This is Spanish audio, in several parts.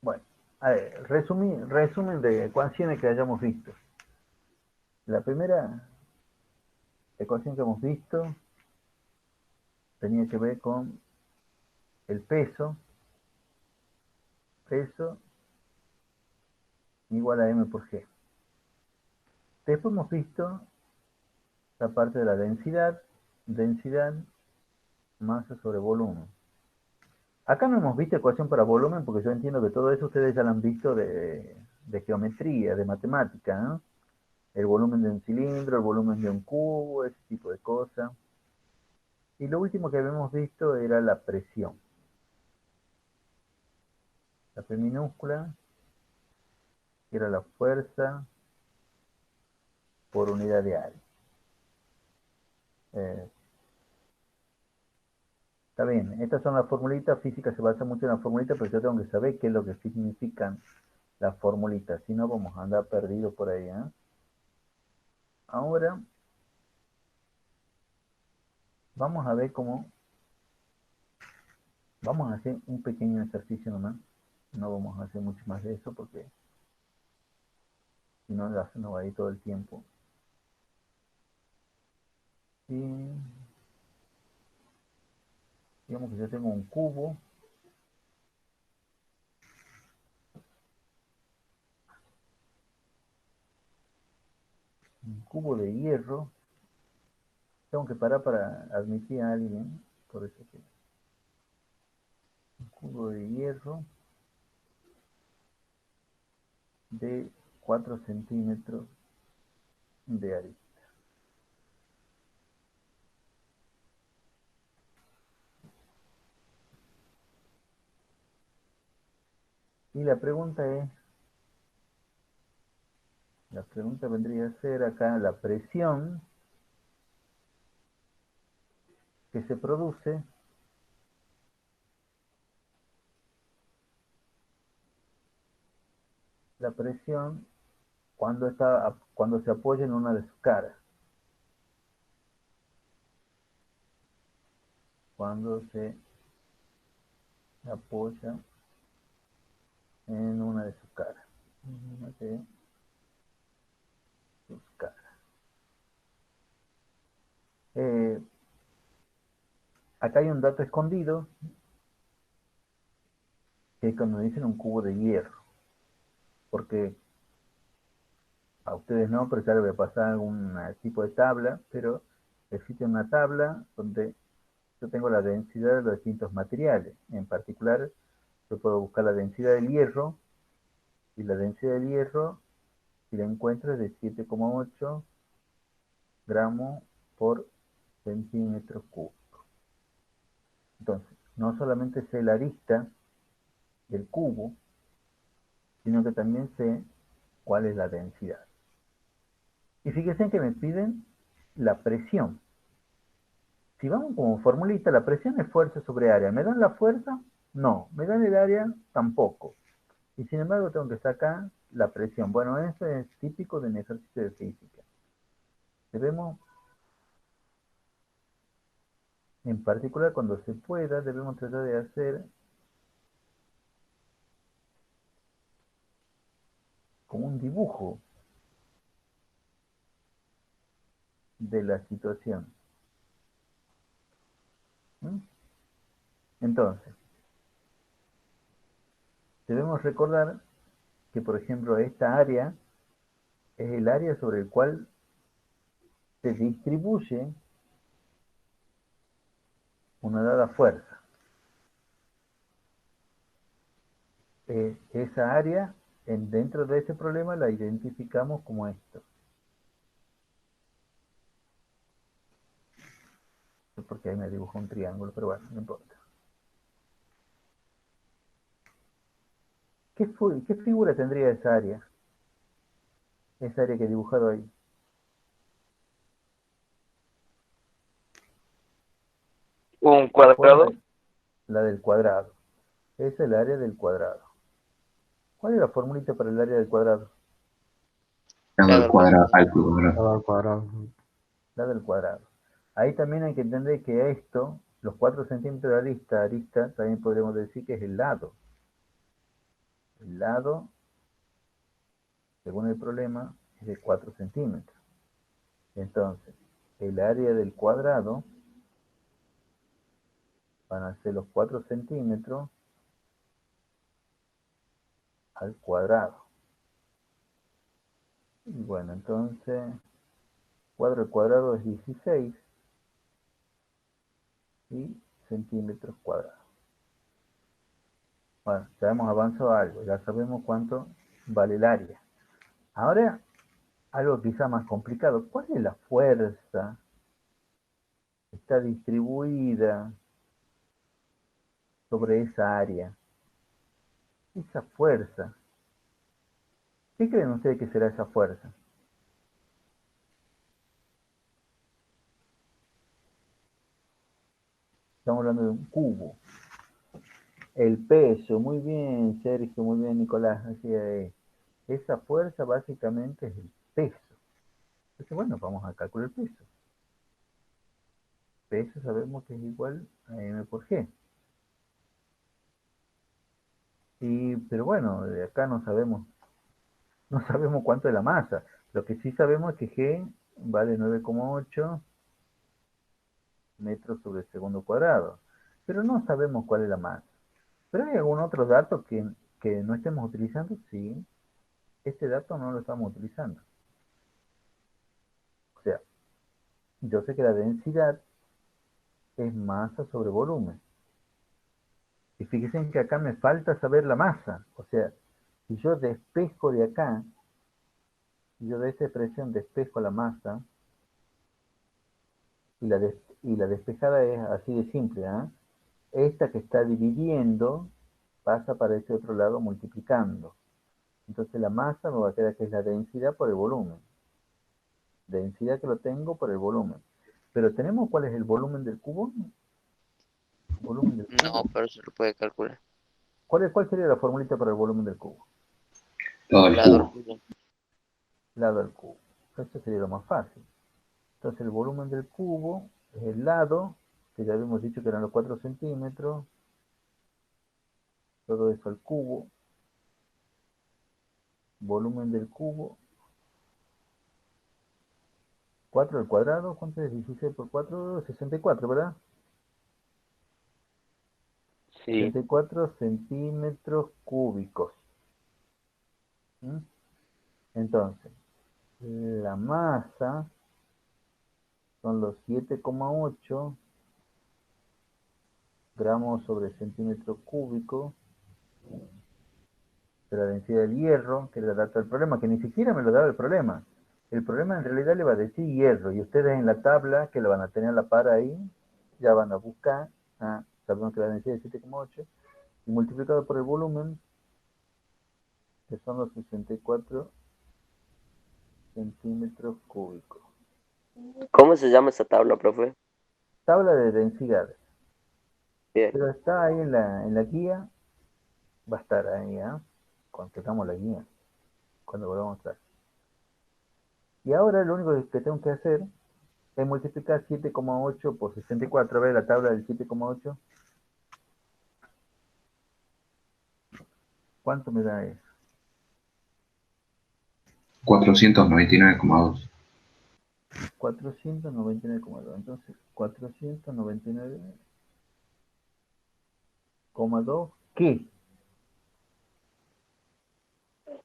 Bueno, a ver, resumen de ecuaciones que hayamos visto. La primera ecuación que hemos visto tenía que ver con el peso igual a m por g. Después hemos visto la parte de la densidad, masa sobre volumen. Acá no hemos visto ecuación para volumen porque yo entiendo que todo eso ustedes ya lo han visto de geometría, de matemática, ¿no? El volumen de un cilindro, el volumen de un cubo, ese tipo de cosas. Y lo último que habíamos visto era la presión. La P minúscula, que era la fuerza por unidad de área. Eh, Está bien, estas son las formulitas, física se basa mucho en las formulitas, pero yo tengo que saber qué es lo que significan las formulitas, si no vamos a andar perdidos por ahí. Ahora vamos a ver cómo, vamos a hacer un pequeño ejercicio nomás, no vamos a hacer mucho más de eso porque si no ya se nos va a ir todo el tiempo. Y digamos que yo tengo un cubo de hierro. Tengo que parar para admitir a alguien, por eso que un cubo de hierro de 4 centímetros de arista. Y la pregunta vendría a ser acá la presión que se produce cuando se apoya en una de sus caras. Cuando se apoya en una de sus caras. Una de sus caras. Acá hay un dato escondido, que es cuando dicen un cubo de hierro. Porque a ustedes no, pero ya les voy a pasar algún tipo de tabla, pero existe una tabla donde yo tengo la densidad de los distintos materiales. En particular, yo puedo buscar la densidad del hierro, y la densidad del hierro, si la encuentro, es de 7,8 gramos por centímetro cúbico. Entonces, no solamente sé la arista del cubo, sino que también sé cuál es la densidad. Y fíjense que me piden la presión. Si vamos como formulita, la presión es fuerza sobre área. ¿Me dan la fuerza? No. ¿Me dan el área? Tampoco. Y sin embargo tengo que sacar la presión. Bueno, eso es típico de un ejercicio de física. Debemos, en particular cuando se pueda, debemos tratar de hacer como un dibujo de la situación. ¿Mm? Entonces, debemos recordar que, por ejemplo, esta área es el área sobre el cual se distribuye una dada fuerza. Esa área, dentro de ese problema, la identificamos como esto. Porque ahí me dibujó un triángulo, pero bueno, no importa. ¿Qué figura tendría esa área? Esa área que he dibujado ahí. Un La forma, cuadrado. la del cuadrado. Esa es el área del cuadrado. ¿Cuál es la formulita para el área del cuadrado? M al cuadrado. Todo al cuadrado. La del cuadrado. Ahí también hay que entender que esto, los 4 centímetros de arista, también podríamos decir que es el lado el lado, según el problema, es de 4 centímetros. Entonces, el área del cuadrado van a ser los 4 centímetros al cuadrado. Y bueno, entonces, 4 al cuadrado es 16 y centímetros cuadrados. Bueno, ya hemos avanzado algo, ya sabemos cuánto vale el área. Ahora, algo quizá más complicado. ¿Cuál es la fuerza que está distribuida sobre esa área? Esa fuerza. ¿Qué creen ustedes que será esa fuerza? Estamos hablando de un cubo. El peso, muy bien, Sergio, muy bien, Nicolás. Así es. Esa fuerza básicamente es el peso. Entonces, bueno, vamos a calcular el peso. Peso sabemos que es igual a m por g. Pero bueno, de acá no sabemos cuánto es la masa. Lo que sí sabemos es que g vale 9,8 metros sobre el segundo cuadrado. Pero no sabemos cuál es la masa. ¿Pero hay algún otro dato que no estemos utilizando? Sí, este dato no lo estamos utilizando. O sea, yo sé que la densidad es masa sobre volumen. Y fíjense que acá me falta saber la masa. O sea, si yo despejo de acá, si yo de esta expresión despejo la masa, y la despejada es así de simple, ¿eh? Esta que está dividiendo pasa para ese otro lado multiplicando. Entonces la masa me va a quedar que es la densidad por el volumen. Densidad que lo tengo por el volumen. Pero ¿tenemos cuál es el volumen del cubo? Volumen del No, cubo. pero se lo puede calcular. ¿Cuál sería la formulita para el volumen del cubo? Todo el Lado al cubo. cubo. Lado al cubo. Esto sería lo más fácil. Entonces el volumen del cubo es el lado, que ya habíamos dicho que eran los 4 centímetros, todo eso al cubo, volumen del cubo, 4 al cuadrado, ¿cuánto es? 16 por 4, 64, ¿verdad? Sí. 64 centímetros cúbicos. ¿Mm? Entonces, la masa son los 7,8 gramos sobre centímetro cúbico de la densidad del hierro, que era el dato del problema, que ni siquiera me lo daba el problema. El problema en realidad le va a decir hierro, y ustedes en la tabla, que lo van a tener a la par ahí, ya van a buscar, sabemos que la densidad es 7,8, y multiplicado por el volumen, que son los 64 centímetros cúbicos. ¿Cómo se llama esa tabla, profe? Tabla de densidades. Bien. Pero está ahí en la guía, va a estar ahí, cuando tengamos la guía, cuando volvamos a estar. Y ahora lo único que tengo que hacer es multiplicar 7,8 por 64. A ver la tabla del 7,8. ¿Cuánto me da eso? 499,2. 499,2. Entonces, 499,2. ¿Qué?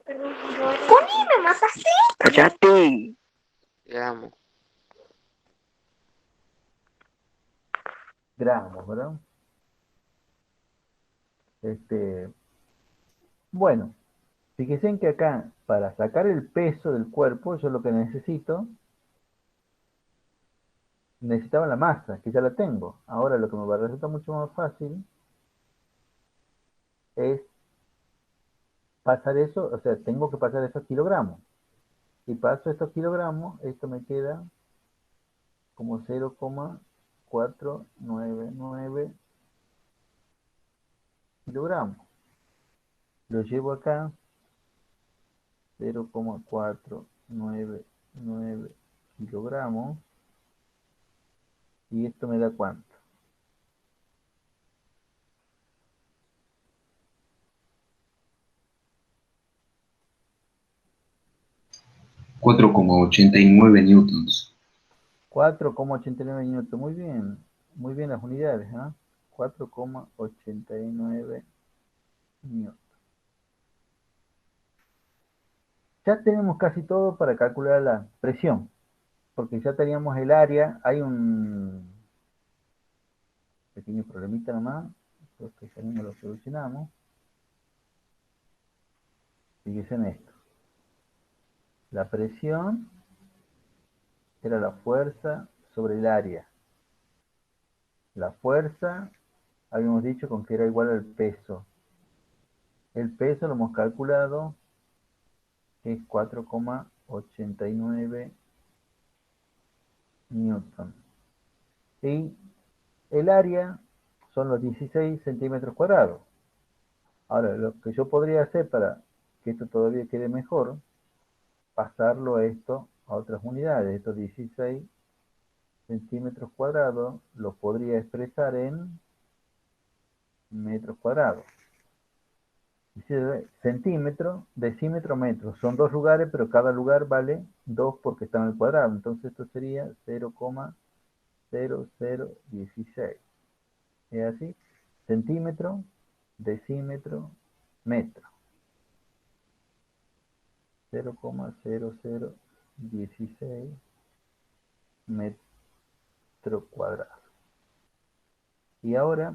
Poneme más así. ¡Cállate! Gramos. Gramos, ¿verdad? Bueno, fíjense en que acá, para sacar el peso del cuerpo, yo lo que necesitaba la masa, que ya la tengo. Ahora lo que me va a resultar mucho más fácil es pasar eso, o sea, tengo que pasar esos kilogramos. Si paso estos kilogramos, esto me queda como 0,499 kilogramos. Lo llevo acá, 0,499 kilogramos. ¿Y esto me da cuánto? 4,89 newtons. 4,89 newton. Muy bien las unidades, ¿ah? 4,89 newton. Ya tenemos casi todo para calcular la presión, porque ya teníamos el área. Hay un pequeño problemita nomás, porque ya mismo lo solucionamos. Fíjense en esto. La presión era la fuerza sobre el área. La fuerza, habíamos dicho con que era igual al peso. El peso lo hemos calculado, que es 4,89 newton. Y el área son los 16 centímetros cuadrados. Ahora, lo que yo podría hacer para que esto todavía quede mejor, pasarlo a esto a otras unidades. Estos 16 centímetros cuadrados los podría expresar en metros cuadrados. Centímetro, decímetro, metro. Son dos lugares, pero cada lugar vale 2 porque está en el cuadrado. Entonces esto sería 0,0016. ¿Es así? Centímetro, decímetro, metro. 0,0016 metro cuadrado. Y ahora,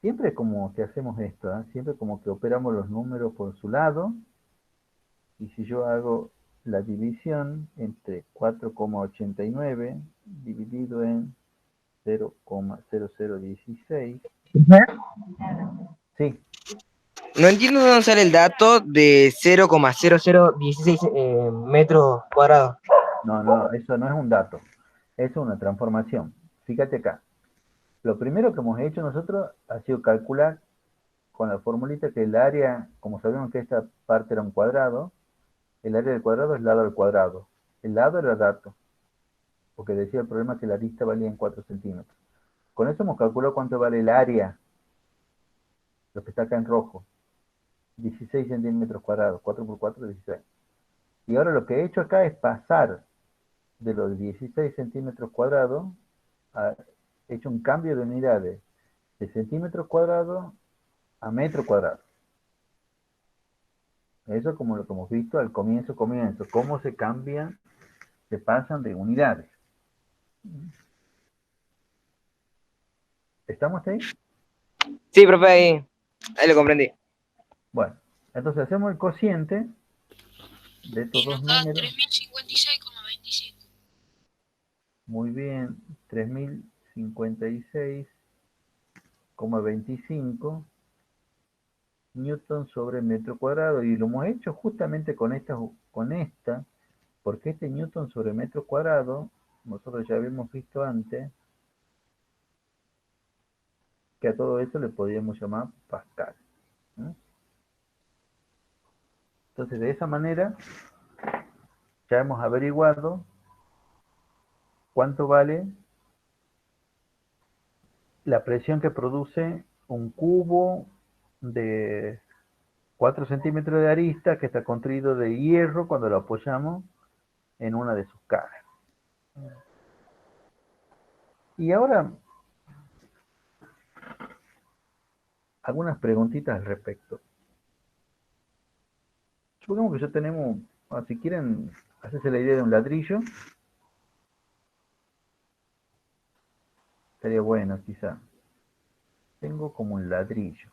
siempre como que hacemos esto, ¿eh? Siempre como que operamos los números por su lado. Y si yo hago la división entre 4,89 dividido en 0,0016. Sí, No entiendo dónde sale el dato de 0,0016 metros cuadrados. no, eso no es un dato. Es una transformación. Fíjate acá. Lo primero que hemos hecho nosotros ha sido calcular con la formulita que el área, como sabemos que esta parte era un cuadrado, el área del cuadrado es lado al cuadrado. El lado era dato, porque decía el problema que la arista valía en 4 centímetros. Con eso hemos calculado cuánto vale el área, lo que está acá en rojo. 16 centímetros cuadrados, 4 por 4, 16. Y ahora lo que he hecho acá es pasar de los 16 centímetros cuadrados, he hecho un cambio de unidades de centímetros cuadrados a metro cuadrado. Eso como lo que hemos visto al comienzo, cómo se cambian, se pasan de unidades. ¿Estamos ahí? Sí, profe, ahí lo comprendí. Bueno, entonces hacemos el cociente de estos dos números. 3056,25. Muy bien, 3056,25 newton sobre metro cuadrado. Y lo hemos hecho justamente con esta, porque este newton sobre metro cuadrado, nosotros ya habíamos visto antes, que a todo eso le podíamos llamar Pascal. Entonces, de esa manera, ya hemos averiguado cuánto vale la presión que produce un cubo de 4 centímetros de arista que está construido de hierro cuando lo apoyamos en una de sus caras. Y ahora, algunas preguntitas al respecto. Supongamos que ya tenemos, si quieren hacerse la idea de un ladrillo, estaría bueno quizá. Tengo como un ladrillo.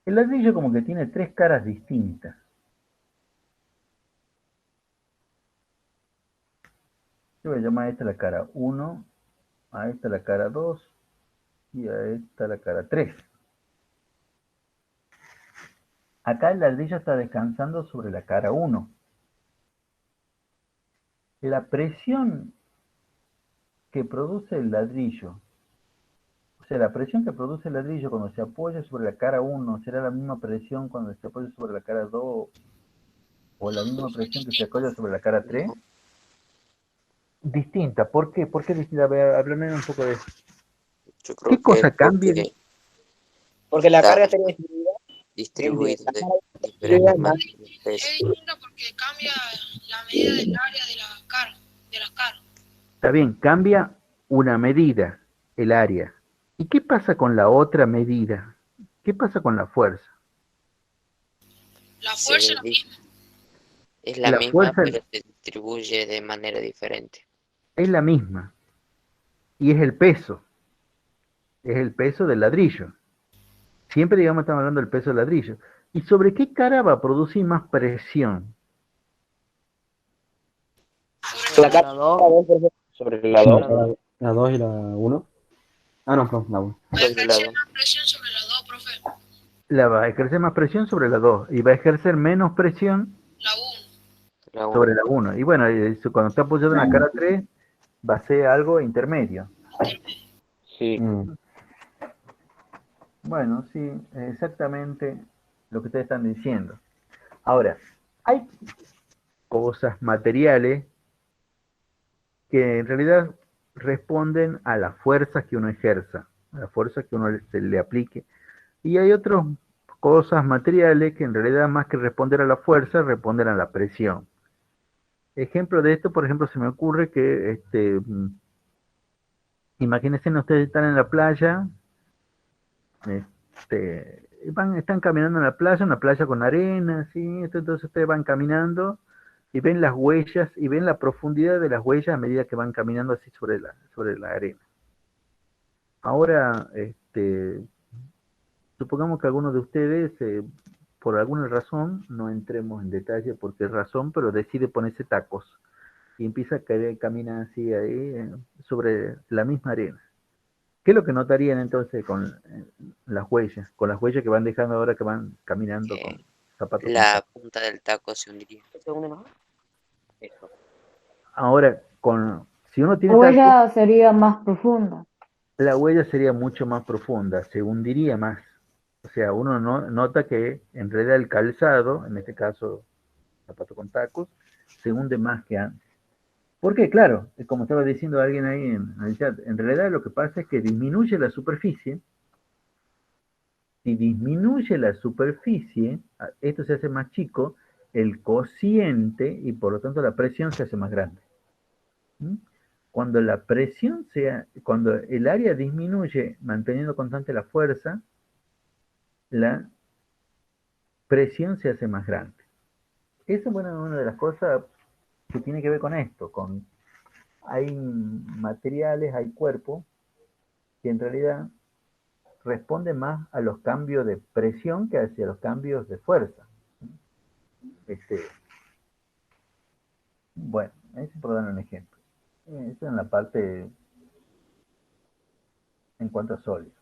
El ladrillo como que tiene 3 caras distintas. Yo voy a llamar a esta la cara 1, a esta la cara 2 y a esta la cara 3. Acá el ladrillo está descansando sobre la cara 1. La presión que produce el ladrillo, o sea, la presión que produce el ladrillo cuando se apoya sobre la cara 1, ¿será la misma presión cuando se apoya sobre la cara 2 o la misma presión que se apoya sobre la cara 3? distinta. ¿Por qué? ¿Por qué distinta? A ver, háblame un poco de eso. Yo ¿Qué creo que cosa es cambia? porque Porque la está carga estaría distribuida entre distribuido la de carga distribuida diferentes más. maneras de peso. Es distinto porque cambia la medida del área de la carga, de las cargas. Está bien, cambia una medida, el área. ¿Y qué pasa con la otra medida? ¿Qué pasa con la fuerza? La fuerza es Se la di- misma. es la La misma, fuerza pero se distribuye de manera diferente. es la misma y es el peso del ladrillo. Siempre, digamos, estamos hablando del peso del ladrillo. ¿Y sobre qué cara va a producir más presión? Sobre La la, Sobre carga la 2, sobre la no, 2. la 2 y la 1. Ah, no, la 1. va a Sobre la ejercer dos. más presión sobre las dos, profe. La va a ejercer más presión sobre la 2 y va a ejercer menos presión La 1. La sobre 1. la 1. Y bueno, eso cuando está apoyado en la cara 3 va a ser algo intermedio. Sí. Bueno, sí, exactamente lo que ustedes están diciendo. Ahora, hay cosas materiales que en realidad responden a las fuerzas que uno ejerza, a las fuerzas que uno se le aplique. Y hay otras cosas materiales que en realidad más que responder a la fuerza, responden a la presión. Ejemplo de esto, por ejemplo, se me ocurre que, imagínense ustedes están en la playa, están caminando en la playa, una playa con arena, ¿sí? Entonces ustedes van caminando y ven las huellas y ven la profundidad de las huellas a medida que van caminando así sobre la arena. Ahora, supongamos que alguno de ustedes, por alguna razón, no entremos en detalle por qué razón, pero decide ponerse tacos y empieza a caminar así ahí sobre la misma arena. ¿Qué es lo que notarían entonces con con las huellas que van dejando ahora que van caminando con zapatos con La tacos? punta del taco se hundiría. Eso. Ahora, si uno La tiene tacos, huella sería más profunda. la huella sería mucho más profunda, se hundiría más. O sea, uno nota que en realidad el calzado, en este caso zapato con tacos, se hunde más que antes. Porque, claro, como estaba diciendo alguien ahí en el chat, en realidad lo que pasa es que disminuye la superficie. Si disminuye la superficie, esto se hace más chico, el cociente y por lo tanto la presión se hace más grande. ¿Mm? Cuando el área disminuye manteniendo constante la fuerza, la presión se hace más grande. Esa es una de las cosas que tiene que ver con esto, hay materiales, hay cuerpos que en realidad responden más a los cambios de presión que hacia los cambios de fuerza. Este, bueno, eso por dar un ejemplo. Eso en la parte en cuanto a sólido.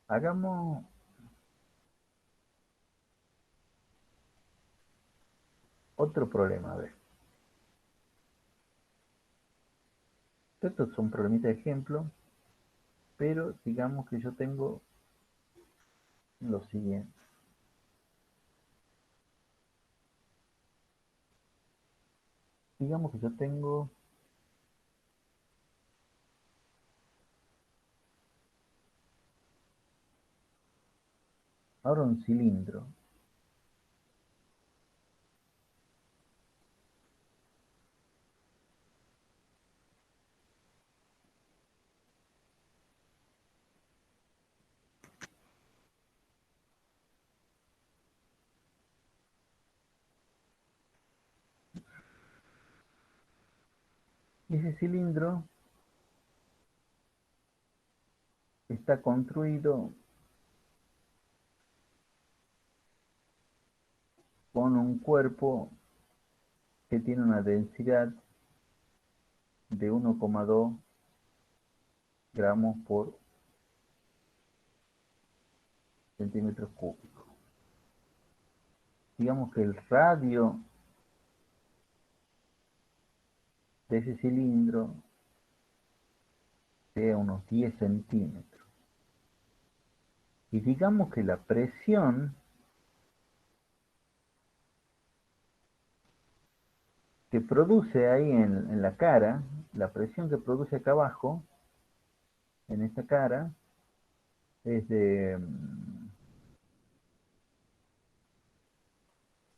Hagamos otro problema, a ver. Estos son problemitas de ejemplo, pero digamos que yo tengo lo siguiente. Digamos que yo tengo ahora un cilindro. Y ese cilindro está construido con un cuerpo que tiene una densidad de 1,2 gramos por centímetros cúbicos. Digamos que el radio de ese cilindro sea unos 10 centímetros. Y digamos que la presión que produce ahí en la cara, la presión que produce acá abajo, en esta cara, es de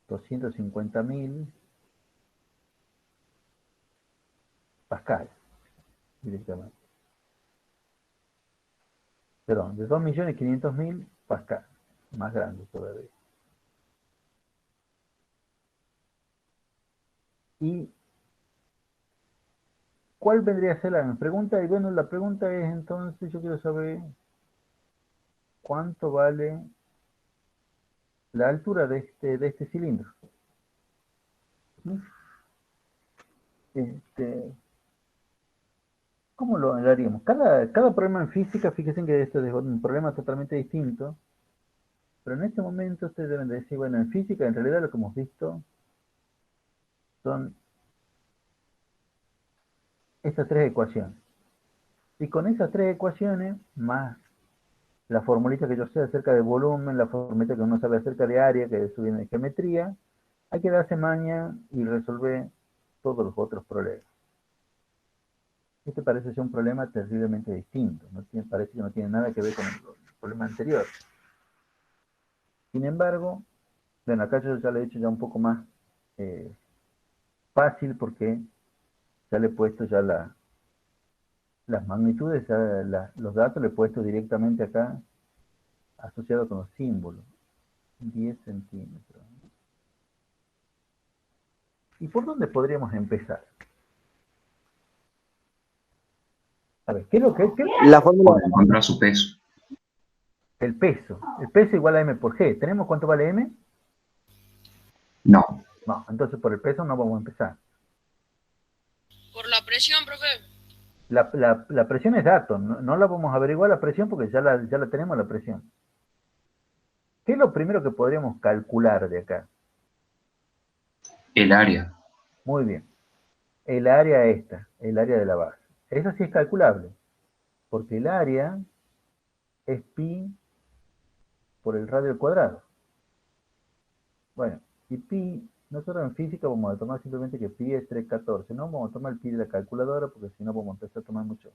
250.000 pascal, directamente. Perdón, de 2.500.000 pascal, más grande todavía. ¿Y cuál vendría a ser la pregunta? Y bueno, la pregunta es entonces, yo quiero saber cuánto vale la altura de este cilindro. ¿Sí? ¿Cómo lo haríamos? Cada problema en física, fíjense que esto es un problema totalmente distinto, pero en este momento ustedes deben decir, bueno, en física en realidad lo que hemos visto son estas tres ecuaciones. Y con esas tres ecuaciones, más la formulita que yo sé acerca de volumen, la formulita que uno sabe acerca de área, que eso viene de geometría, hay que darse maña y resolver todos los otros problemas. Este parece ser un problema terriblemente distinto, parece que no tiene nada que ver con el problema anterior. Sin embargo, bueno, acá yo ya lo he hecho ya un poco más fácil porque ya le he puesto ya las magnitudes, ya los datos le he puesto directamente acá asociado con los símbolos. 10 centímetros. ¿Y por dónde podríamos empezar? A ver, ¿qué es lo que es? La fórmula, Por encontrar su peso. El peso. El peso igual a m por g. ¿Tenemos cuánto vale m? No. No, entonces por el peso no vamos a empezar. Por la presión, profe. La presión es dato, no la vamos a averiguar la presión porque ya la tenemos la presión. ¿Qué es lo primero que podríamos calcular de acá? El área. Muy bien. El área esta, el área de la base. Eso sí es calculable, porque el área es pi por el radio al cuadrado. Bueno, y pi, nosotros en física vamos a tomar simplemente que pi es 314, no vamos a tomar el pi de la calculadora porque si no vamos a empezar a tomar muchos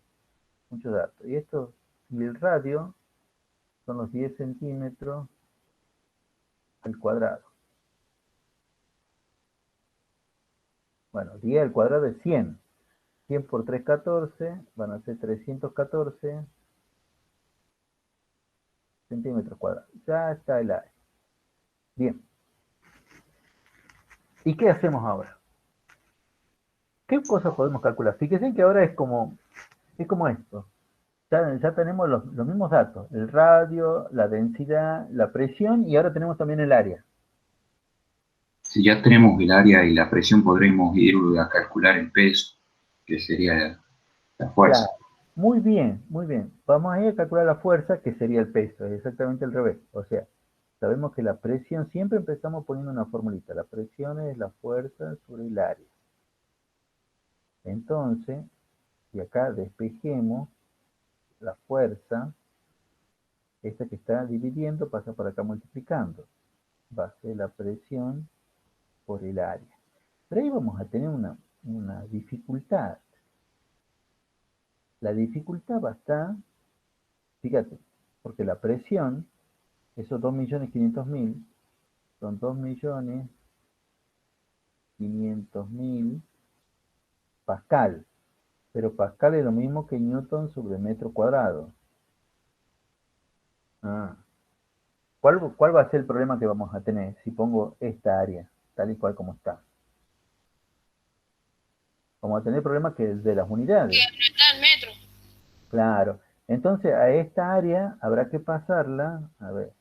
datos. Y esto, y el radio son los 10 centímetros al cuadrado. Bueno, 10 al cuadrado es 100. 100 por 314 van a ser 314 centímetros cuadrados. Ya está el área. Bien. ¿Y qué hacemos ahora? ¿Qué cosas podemos calcular? Fíjense que ahora es como esto. Ya tenemos los mismos datos. El radio, la densidad, la presión y ahora tenemos también el área. Si ya tenemos el área y la presión, podremos ir a calcular el peso, que sería la fuerza. Claro. Muy bien, muy bien. Vamos a ir a calcular la fuerza, que sería el peso. Es exactamente al revés. O sea, sabemos que la presión, siempre empezamos poniendo una formulita. La presión es la fuerza sobre el área. Entonces, si acá despejemos la fuerza, esta que está dividiendo pasa por acá multiplicando. Va a ser la presión por el área. Pero ahí vamos a tener una dificultad. La dificultad va a estar, fíjate, porque la presión, esos 2.500.000, son 2.500.000 pascal. Pero pascal es lo mismo que newton sobre metro cuadrado. ¿Cuál va a ser el problema que vamos a tener si pongo esta área tal y cual como está? Vamos a tener problemas que es de las unidades. Que no está en metro. Claro. Entonces a esta área habrá que pasarla, a ver,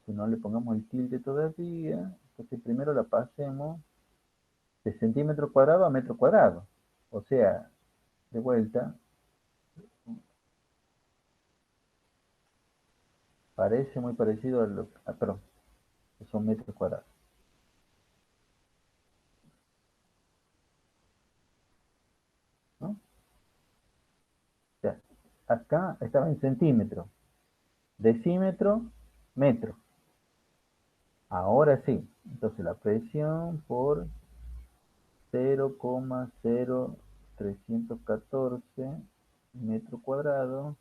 si no le pongamos el tilde todavía, entonces primero la pasemos de centímetro cuadrado a metro cuadrado. O sea, de vuelta, parece muy parecido a lo perdón, que son metros cuadrados. ¿No? O sea, acá estaba en centímetro, decímetro, metro. Ahora sí, entonces la presión por 0,0314 metro cuadrado.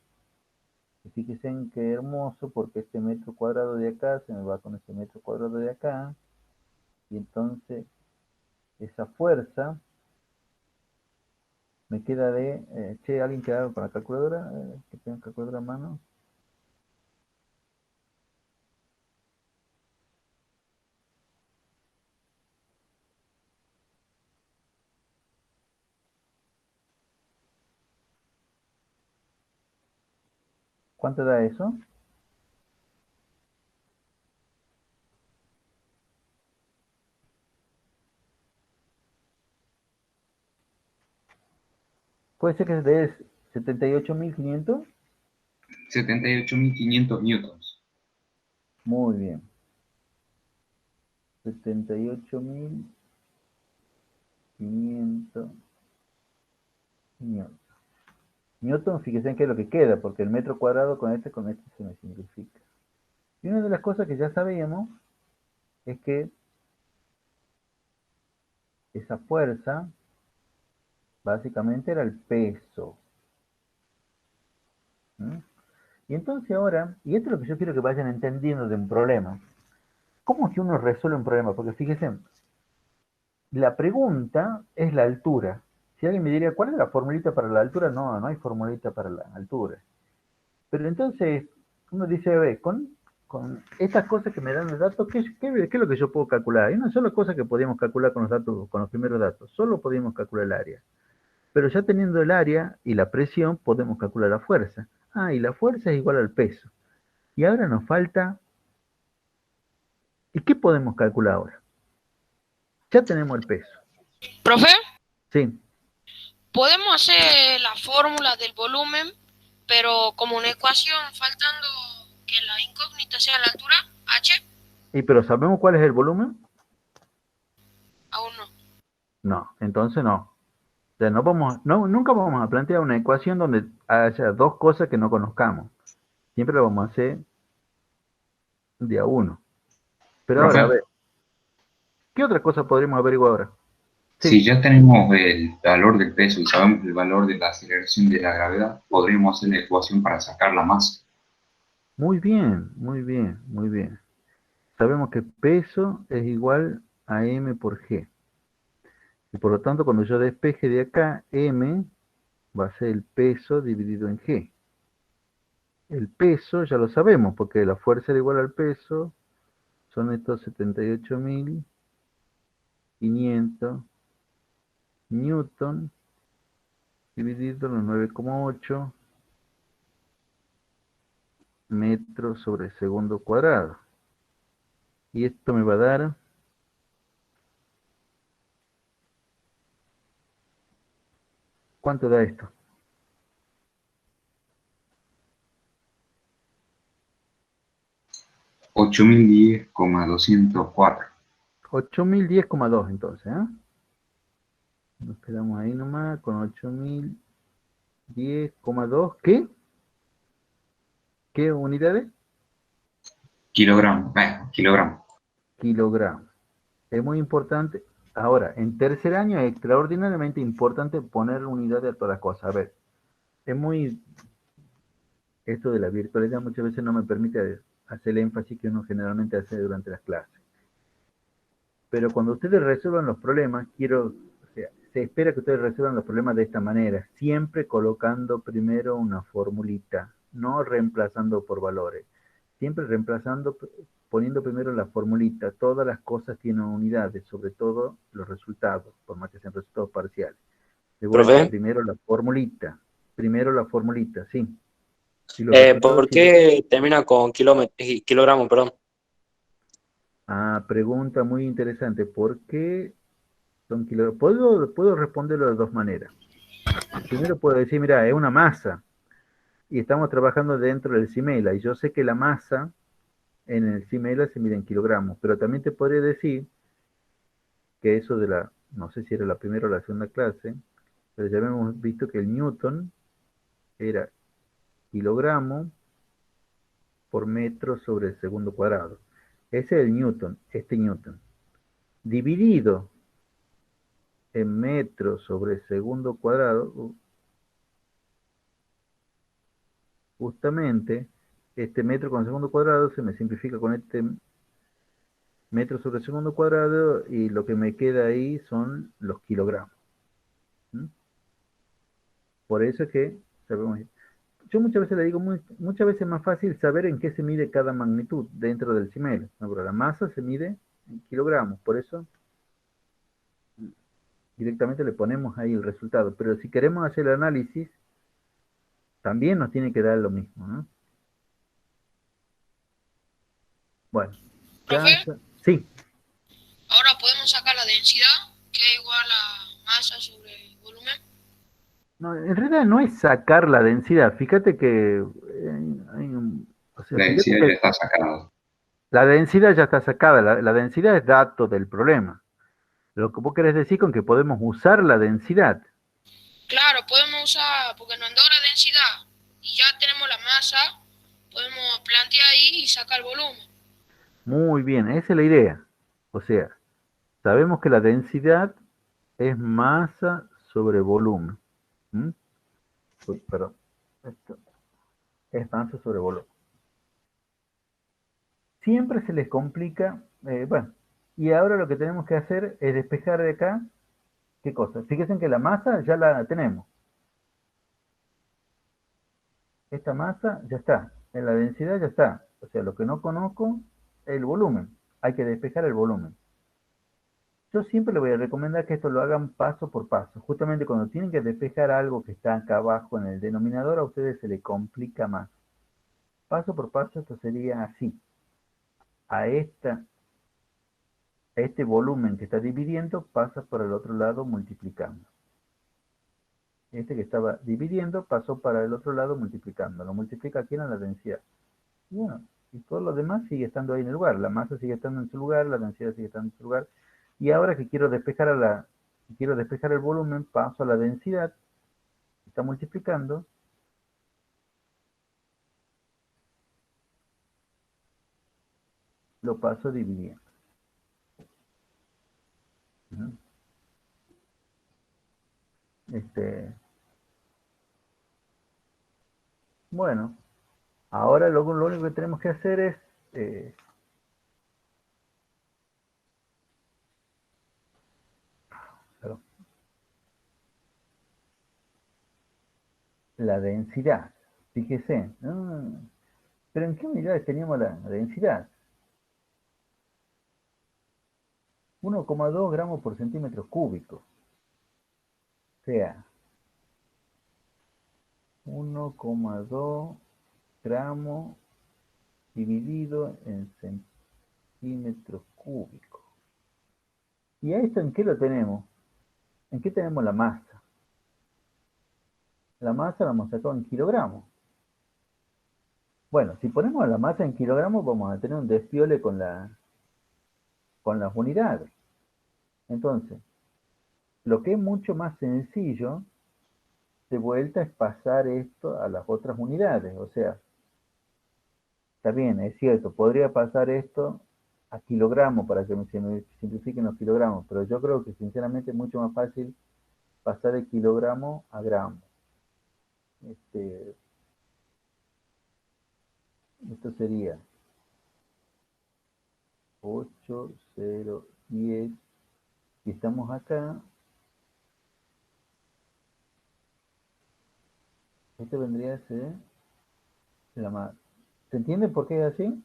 Y fíjense en qué hermoso, porque este metro cuadrado de acá se me va con este metro cuadrado de acá. Y entonces esa fuerza me queda de... che, ¿alguien que haga con la calculadora? ¿Que tenga calculadora a mano? ¿Cuánto da eso? Puede ser que es 78.500. 78.500 newtons. Muy bien. 78.500 newton. Newton, fíjense en qué es lo que queda, porque el metro cuadrado con este se me simplifica. Y una de las cosas que ya sabíamos es que esa fuerza básicamente era el peso. ¿Mm? Y entonces ahora, y esto es lo que yo quiero que vayan entendiendo de un problema. ¿Cómo es que uno resuelve un problema? Porque fíjense, la pregunta es la altura. Si alguien me diría, ¿cuál es la formulita para la altura? No, no hay formulita para la altura. Pero entonces, uno dice, a ver, con estas cosas que me dan los datos, ¿qué es lo que yo puedo calcular? Hay una sola cosa que podíamos calcular con los datos, con los primeros datos. Solo podíamos calcular el área. Pero ya teniendo el área y la presión, podemos calcular la fuerza. Ah, y la fuerza es igual al peso. Y ahora nos falta... ¿Y qué podemos calcular ahora? Ya tenemos el peso. Profe, Sí. podemos hacer la fórmula del volumen, pero como una ecuación, faltando que la incógnita sea la altura, h, ¿Y pero sabemos cuál es el volumen? aún no. No, entonces no. O sea, nunca vamos a plantear una ecuación donde haya dos cosas que no conozcamos. Siempre lo vamos a hacer de a uno. Pero ahora, a Profe, ver, ¿qué otra cosa podríamos averiguar ahora? si Sí, ya tenemos el valor del peso y sabemos el valor de la aceleración de la gravedad, podremos hacer la ecuación para sacar la masa. muy bien, muy bien, muy bien. Sabemos que peso es igual a m por g. Y por lo tanto, cuando yo despeje de acá, m va a ser el peso dividido en g. El peso ya lo sabemos, porque la fuerza era igual al peso, son estos 78.500 newton dividido en los 9,8 metros sobre segundo cuadrado. Y esto me va a dar... ¿Cuánto da esto? 8.010,204. 8.010,2 entonces, ¿eh? Nos quedamos ahí nomás con 8.010,2. ¿Qué? ¿Qué unidades? Kilogramos, kilogramos. Kilogramos. Es muy importante. Ahora, en tercer año es extraordinariamente importante poner unidades a todas las cosas. A ver, es muy... Esto de la virtualidad muchas veces no me permite hacer el énfasis que uno generalmente hace durante las clases. Pero cuando ustedes resuelvan los problemas, o sea, se espera que ustedes resuelvan los problemas de esta manera, siempre colocando primero una formulita, no reemplazando por valores, siempre poniendo primero la formulita. Todas las cosas tienen unidades, sobre todo los resultados, por más que sean resultados parciales. De vuelta, Profe, primero la formulita, sí. Y los resultados ¿por qué termina con kilogramos, perdón? Pregunta muy interesante. ¿Por qué son kilogramos? Puedo responderlo de dos maneras. Primero puedo decir, mira, es una masa y estamos trabajando dentro del CIMELA y yo sé que la masa en el CIMELA se mide en kilogramos, pero también te podría decir que eso no sé si era la primera o la segunda clase, pero ya hemos visto que el newton era kilogramo por metro sobre el segundo cuadrado. Ese es el newton, este newton. Dividido en metros sobre segundo cuadrado, justamente este metro con segundo cuadrado se me simplifica con este metro sobre segundo cuadrado y lo que me queda ahí son los kilogramos. ¿Mm? Por eso es que sabemos. Yo muchas veces le digo, muchas veces es más fácil saber en qué se mide cada magnitud dentro del CIMEL. ¿No? Pero la masa se mide en kilogramos, por eso directamente le ponemos ahí el resultado. Pero si queremos hacer el análisis, también nos tiene que dar lo mismo, ¿no? Bueno, ¿Profe? sí. Ahora podemos sacar la densidad, que es igual a masa sobre volumen. No, en realidad no es sacar la densidad. Fíjate que o sea, La fíjate densidad que ya está sacada. la densidad ya está sacada. La densidad es dato del problema. Lo que vos querés decir con que podemos usar la densidad. Claro, podemos usar, porque nos han dado la densidad y ya tenemos la masa, podemos plantear ahí y sacar el volumen. Muy bien, esa es la idea. O sea, sabemos que la densidad es masa sobre volumen. ¿Mm? Uy, perdón. Esto es masa sobre volumen. Siempre se les complica, bueno, y ahora lo que tenemos que hacer es despejar de acá, ¿qué cosa? Fíjense que la masa ya la tenemos. Esta masa ya está, en la densidad ya está. O sea, lo que no conozco es el volumen. Hay que despejar el volumen. Yo siempre les voy a recomendar que esto lo hagan paso por paso. Justamente cuando tienen que despejar algo que está acá abajo en el denominador, a ustedes se les complica más. Paso por paso esto sería así. A este volumen que está dividiendo pasa por el otro lado multiplicando. Este que estaba dividiendo pasó para el otro lado multiplicando. Lo multiplica aquí en la densidad. Y bueno, y todo lo demás sigue estando ahí en el lugar. La masa sigue estando en su lugar, la densidad sigue estando en su lugar. Y ahora que quiero despejar el volumen, paso a la densidad. Está multiplicando. Lo paso dividiendo. Bueno, ahora lo único que tenemos que hacer es la densidad. Fíjese. Pero ¿en qué unidades teníamos la densidad? 1,2 gramos por centímetro cúbico. O sea, 1,2 gramos dividido en centímetros cúbicos. ¿Y a esto en qué lo tenemos? ¿En qué tenemos la masa? La masa la hemos sacado en kilogramos. Bueno, si ponemos la masa en kilogramos vamos a tener un despiole con las unidades. Entonces, lo que es mucho más sencillo de vuelta es pasar esto a las otras unidades. O sea, está bien, es cierto, podría pasar esto a kilogramos para que se me simplifiquen los kilogramos, pero yo creo que sinceramente es mucho más fácil pasar de kilogramo a gramo. Esto sería 8, 0, 10, y estamos acá. Esto vendría a ser la masa. ¿Se entiende por qué es así?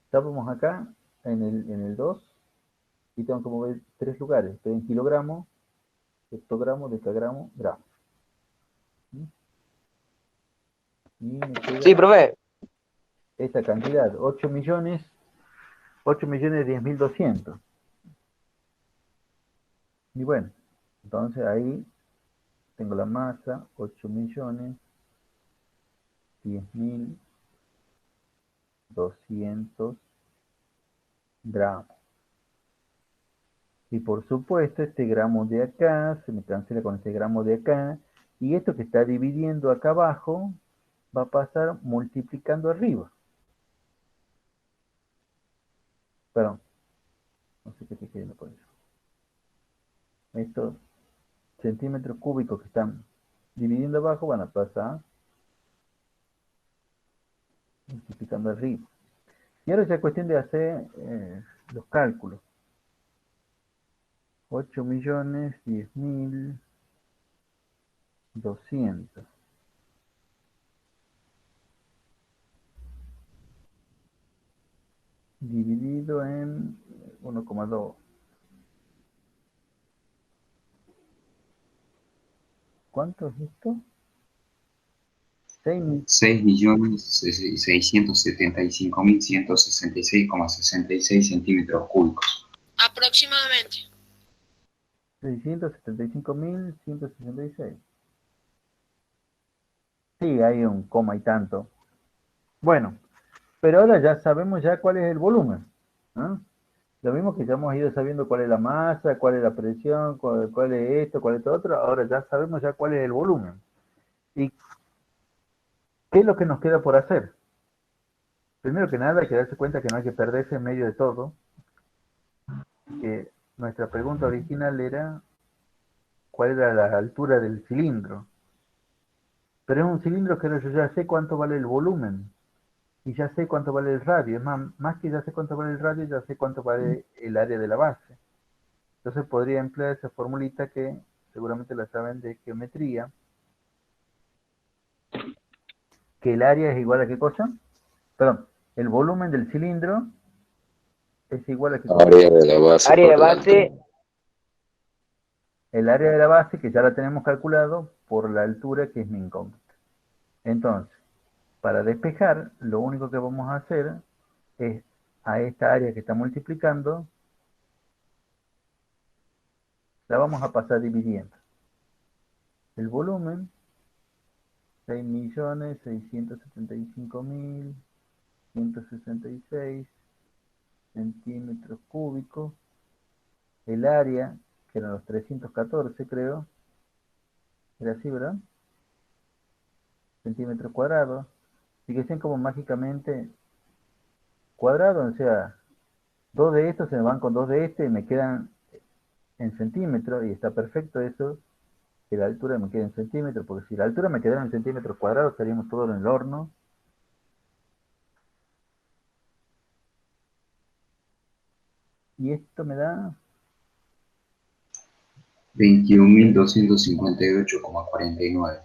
Estamos acá en el 2 y tengo que mover 3 lugares. Estoy en kilogramos, hectogramos, decagramos, gramos. Y me queda Sí, profe. esta cantidad, 8.010.200. Y bueno, entonces ahí tengo la masa, 8.010.200 gramos. Y por supuesto, este gramo de acá se me cancela con este gramo de acá. Y esto que está dividiendo acá abajo va a pasar multiplicando arriba. Perdón. No sé qué estoy queriendo por eso. estos centímetros cúbicos que están dividiendo abajo van a pasar multiplicando arriba. Y ahora ya es cuestión de hacer los cálculos. 8.010.200. Dividido en 1,2. ¿Cuánto es esto? 6.675.166,66 centímetros cúbicos. Aproximadamente. 675.166. Sí, hay un coma y tanto. Bueno, pero ahora ya sabemos ya cuál es el volumen, ¿no? Lo mismo que ya hemos ido sabiendo cuál es la masa, cuál es la presión, cuál es esto, cuál es todo otro. Ahora ya sabemos ya cuál es el volumen. ¿Y qué es lo que nos queda por hacer? Primero que nada hay que darse cuenta que no hay que perderse en medio de todo. Que nuestra pregunta original era cuál era la altura del cilindro. Pero es un cilindro que yo ya sé cuánto vale el volumen. Y ya sé cuánto vale el radio. Es más que ya sé cuánto vale el radio, ya sé cuánto vale el área de la base. Entonces podría emplear esa formulita que seguramente la saben de geometría. Que el área es igual a ¿qué cosa? Perdón, el volumen del cilindro es igual a ¿qué cosa? Área de la base Área de por la base, altura. El área de la base, que ya la tenemos calculado, por la altura, que es mi incógnita. Entonces, para despejar, lo único que vamos a hacer es a esta área que está multiplicando, la vamos a pasar dividiendo. El volumen, 6.675.166 centímetros cúbicos. El área, que eran los 314, creo. Era así, ¿verdad? Centímetros cuadrados. Fíjense como mágicamente cuadrado, o sea, dos de estos se me van con dos de este y me quedan en centímetros, y está perfecto eso, que la altura me quede en centímetros, porque si la altura me quedara en centímetros cuadrados, estaríamos todos en el horno. Y esto me da 21.258,49.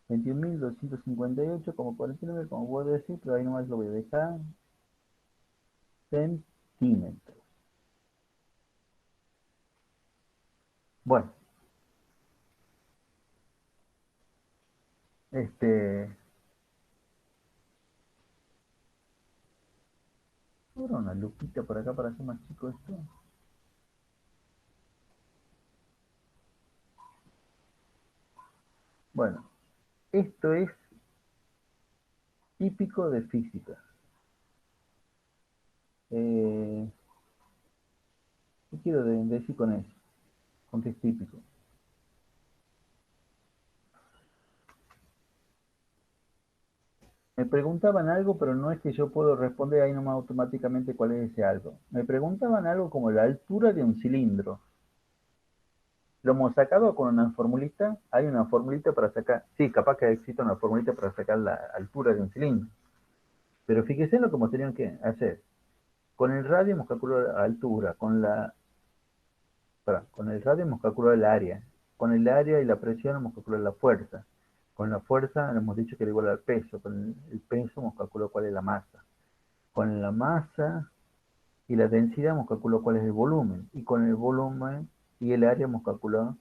21.258,49, como puedo decir, pero ahí nomás lo voy a dejar. Centímetros. Bueno. Ahora una lupita por acá para hacer más chico esto. Bueno, esto es típico de física. ¿Qué quiero decir con eso? Con que es típico. Me preguntaban algo, pero no es que yo puedo responder ahí nomás automáticamente cuál es ese algo. Me preguntaban algo como la altura de un cilindro. Lo hemos sacado con una formulita. Hay una formulita para sacar. Sí, capaz que existe una formulita para sacar la altura de un cilindro. Pero fíjense lo que hemos tenido que hacer. Con el radio hemos calculado la altura. Con el radio hemos calculado el área. Con el área y la presión hemos calculado la fuerza. Con la fuerza hemos dicho que era igual al peso. Con el peso hemos calculado cuál es la masa. Con la masa y la densidad hemos calculado cuál es el volumen. Y con el volumen y el área hemos calculado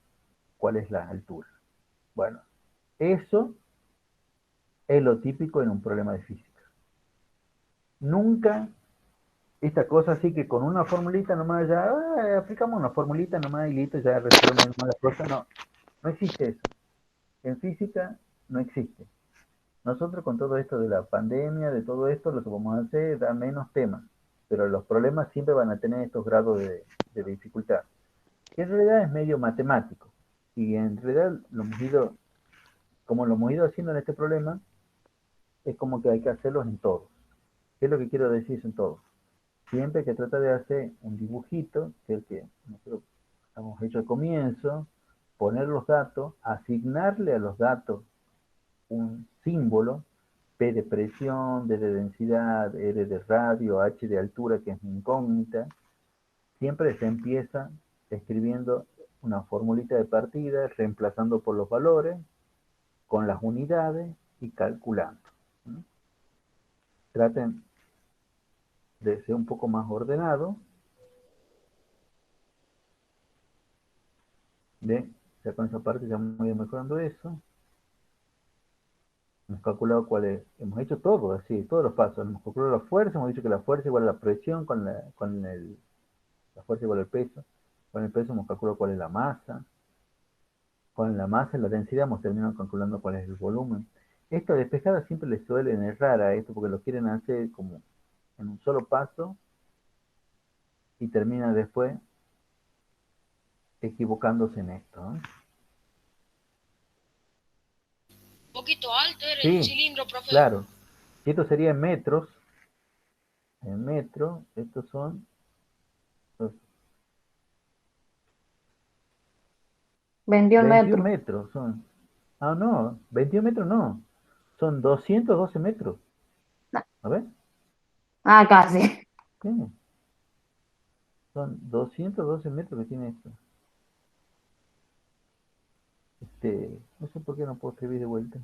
cuál es la altura. Bueno, eso es lo típico en un problema de física. Nunca esta cosa así que con una formulita nomás ya, aplicamos una formulita nomás y listo, ya resolvemos la cosa. No, no existe eso. En física no existe. Nosotros con todo esto de la pandemia, de todo esto, lo que vamos a hacer es dar menos temas, pero los problemas siempre van a tener estos grados de dificultad, que en realidad es medio matemático, y en realidad como lo hemos ido haciendo en este problema, es como que hay que hacerlos en todos. ¿Qué es lo que quiero decir en todos? siempre hay que tratar de hacer un dibujito, que es el que nosotros hemos hecho al comienzo, poner los datos, asignarle a los datos un símbolo, P de presión, D de densidad, R de radio, H de altura, que es incógnita. Siempre se empieza escribiendo una formulita de partida, reemplazando por los valores, con las unidades y calculando. Traten de ser un poco más ordenado. Bien, ya con esa parte ya hemos ido mejorando eso. Hemos calculado cuál es, hemos hecho todo, así, todos los pasos. Hemos calculado la fuerza, hemos dicho que la fuerza igual a la presión, la fuerza igual al peso. Con el peso hemos calculado cuál es la masa. Con la masa y la densidad hemos terminado calculando cuál es el volumen. Esto de pescada siempre les suelen errar a esto porque lo quieren hacer como en un solo paso y termina después equivocándose en esto, ¿no? Un poquito alto era Sí, el cilindro, profe. claro. Si esto sería en metros, estos son 21 21 metros. metros. Son, no, 21 metros no. Son 212 metros. A ver, Ah, casi. ¿qué? Son 212 metros que tiene esto. No sé por qué no puedo escribir de vuelta.